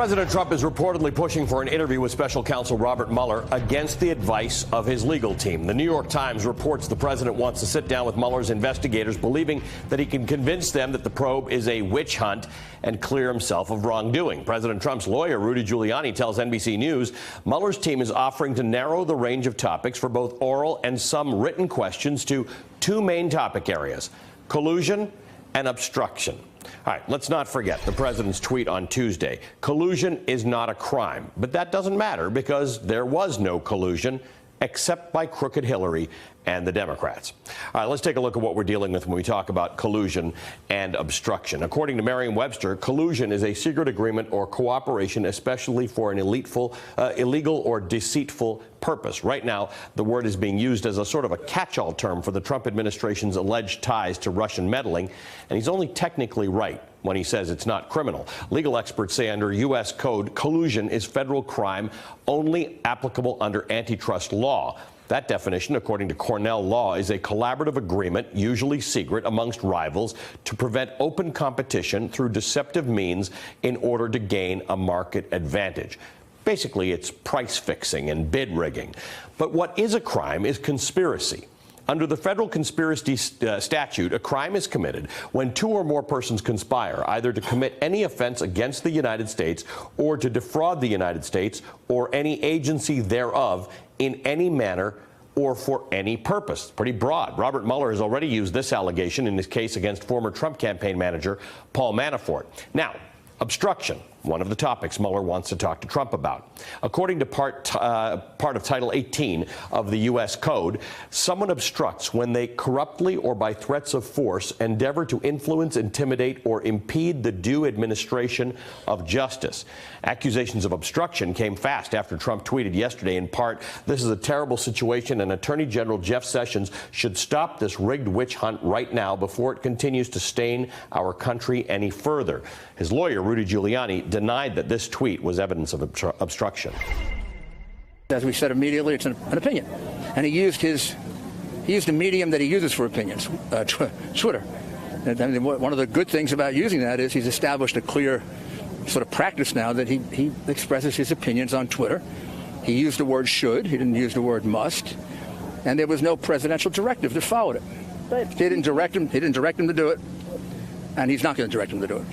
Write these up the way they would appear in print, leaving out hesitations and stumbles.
President Trump is reportedly pushing for an interview with special counsel Robert Mueller against the advice of his legal team. The New York Times reports the president wants to sit down with Mueller's investigators, believing that he can convince them that the probe is a witch hunt and clear himself of wrongdoing. President Trump's lawyer, Rudy Giuliani, tells NBC News Mueller's team is offering to narrow the range of topics for both oral and some written questions to two main topic areas: collusion and obstruction. All right, let's not forget the president's tweet on Tuesday. Collusion is not a crime, but that doesn't matter because there was no collusion except by crooked Hillary and the Democrats. All right, let's take a look at what we're dealing with when we talk about collusion and obstruction. According to Merriam-Webster, collusion is a secret agreement or cooperation, especially for an illegal or deceitful purpose. Right now, the word is being used as a sort of a catch-all term for the Trump administration's alleged ties to Russian meddling, and he's only technically right when he says it's not criminal. Legal experts say under U.S. code, collusion is federal crime only applicable under antitrust law. That definition, according to Cornell Law, is a collaborative agreement, usually secret, amongst rivals to prevent open competition through deceptive means in order to gain a market advantage. Basically, it's price fixing and bid rigging. But what is a crime is conspiracy. Under the federal conspiracy statute, a crime is committed when two or more persons conspire either to commit any offense against the United States or to defraud the United States or any agency thereof in any manner or for any purpose. Pretty broad. Robert Mueller has already used this allegation in his case against former Trump campaign manager Paul Manafort. Now, obstruction, one of the topics Mueller wants to talk to Trump about. According to part of Title 18 of the U.S. Code, someone obstructs when they corruptly or by threats of force endeavor to influence, intimidate, or impede the due administration of justice. Accusations of obstruction came fast after Trump tweeted yesterday, in part, "This is a terrible situation, and Attorney General Jeff Sessions should stop this rigged witch hunt right now before it continues to stain our country any further." His lawyer, Rudy Giuliani, denied that this tweet was evidence of obstruction. As we said immediately, it's an opinion. And he used a medium that he uses for opinions, Twitter. And I mean, one of the good things about using that is he's established a clear sort of practice now that he expresses his opinions on Twitter. He used the word should. He didn't use the word must. And there was no presidential directive that followed it. He didn't direct him to do it. And he's not going to direct him to do it.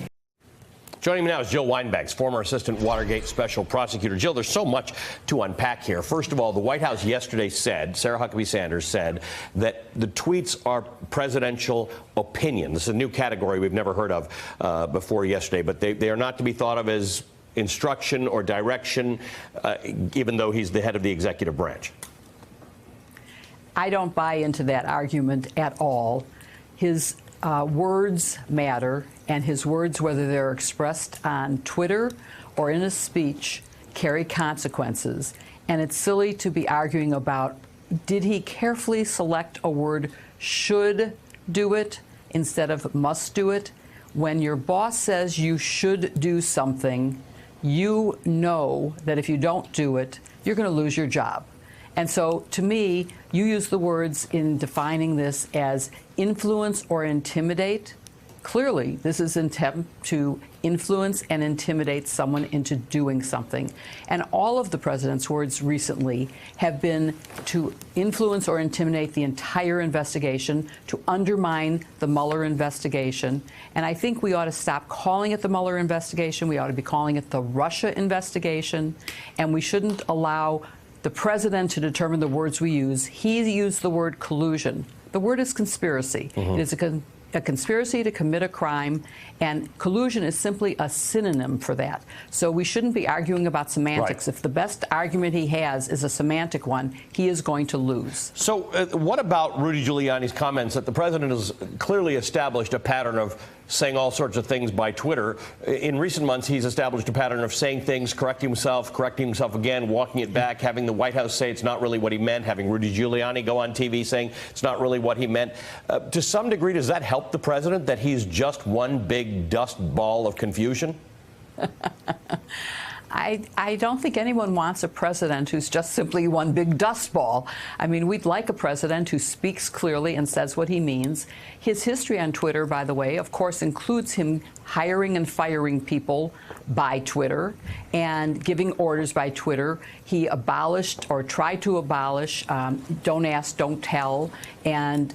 Joining me now is Jill Wine-Banks, former assistant Watergate special prosecutor. Jill, there's so much to unpack here. First of all, the White House yesterday said, Sarah Huckabee Sanders said, that the tweets are presidential opinion. This is a new category we've never heard of before yesterday, but they are not to be thought of as instruction or direction, even though he's the head of the executive branch. I don't buy into that argument at all. His words matter, and his words, whether they're expressed on Twitter or in a speech, carry consequences. And it's silly to be arguing about, did he carefully select a word, should do it, instead of must do it? When your boss says you should do something, you know that if you don't do it, you're going to lose your job. And so, to me, you use the words in defining this as influence or intimidate. Clearly, this is an attempt to influence and intimidate someone into doing something. And all of the president's words recently have been to influence or intimidate the entire investigation, to undermine the Mueller investigation. And I think we ought to stop calling it the Mueller investigation. We ought to be calling it the Russia investigation. And we shouldn't allow the president to determine the words we use. He used the word collusion. The word is conspiracy. It is a conspiracy to commit a crime, and collusion is simply a synonym for that. So we shouldn't be arguing about semantics. Right. If the best argument he has is a semantic one, he is going to lose. So what about Rudy Giuliani's comments that the president has clearly established a pattern of saying all sorts of things by Twitter? In recent months, he's established a pattern of saying things, correcting himself again, walking it back, having the White House say it's not really what he meant, having Rudy Giuliani go on TV saying it's not really what he meant. To some degree, does that help the president that he's just one big dust ball of confusion? I don't think anyone wants a president who's just simply one big dust ball. I mean, we'd like a president who speaks clearly and says what he means. His history on Twitter, by the way, of course, includes him hiring and firing people by Twitter and giving orders by Twitter. He abolished or tried to abolish Don't Ask, Don't Tell, and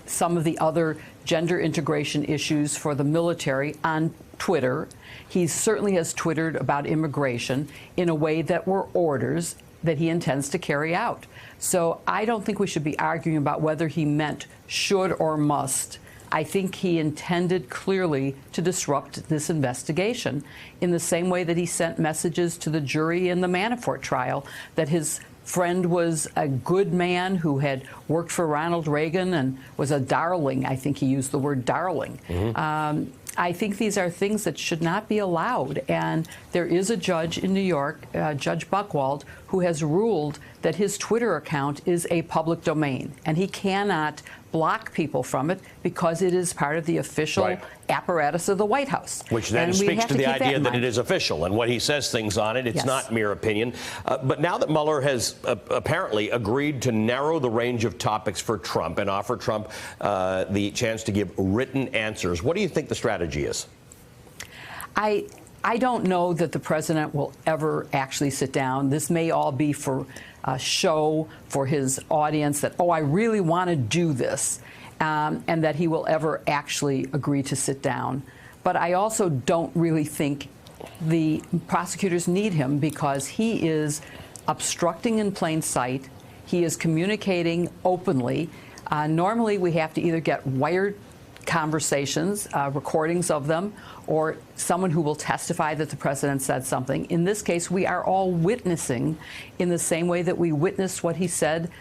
some of the other gender integration issues for the military on Twitter. He certainly has Twittered about immigration in a way that were orders that he intends to carry out. So I don't think we should be arguing about whether he meant should or must. I think he intended clearly to disrupt this investigation in the same way that he sent messages to the jury in the Manafort trial that his friend was a good man who had worked for Ronald Reagan and was a darling. I think he used the word darling. I think these are things that should not be allowed. And there is a judge in New York, Judge Buchwald, who has ruled that his Twitter account is a public domain, and he cannot block people from it because it is part of the official apparatus of the White House. Which then speaks to the idea that it is official, and when he says things on it, it's not mere opinion. But now that Mueller has apparently agreed to narrow the range of topics for Trump and offer Trump the chance to give written answers, what do you think the strategy is? I don't know that the president will ever actually sit down. This may all be for a show for his audience that, oh, I really want to do this, and that he will ever actually agree to sit down. But I also don't really think the prosecutors need him because he is obstructing in plain sight. He is communicating openly. Normally, we have to either get wired conversations, recordings of them, or someone who will testify that the president said something. In this case, we are all witnessing in the same way that we witnessed what he said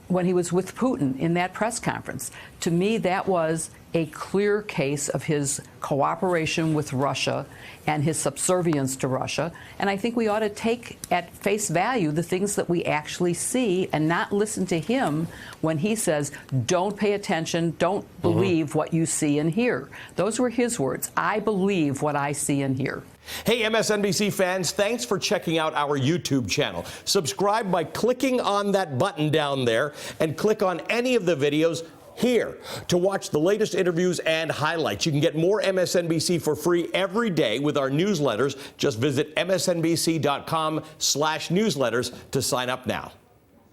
when he was with Putin in that press conference. To me, that was a clear case of his cooperation with Russia and his subservience to Russia. And I think we ought to take at face value the things that we actually see and not listen to him when he says, don't pay attention, don't believe what you see and hear. Those were his words. I believe what I see and hear. Hey, MSNBC fans, thanks for checking out our YouTube channel. Subscribe by clicking on that button down there and click on any of the videos here to watch the latest interviews and highlights. You can get more MSNBC for free every day with our newsletters. Just visit msnbc.com/newsletters to sign up now.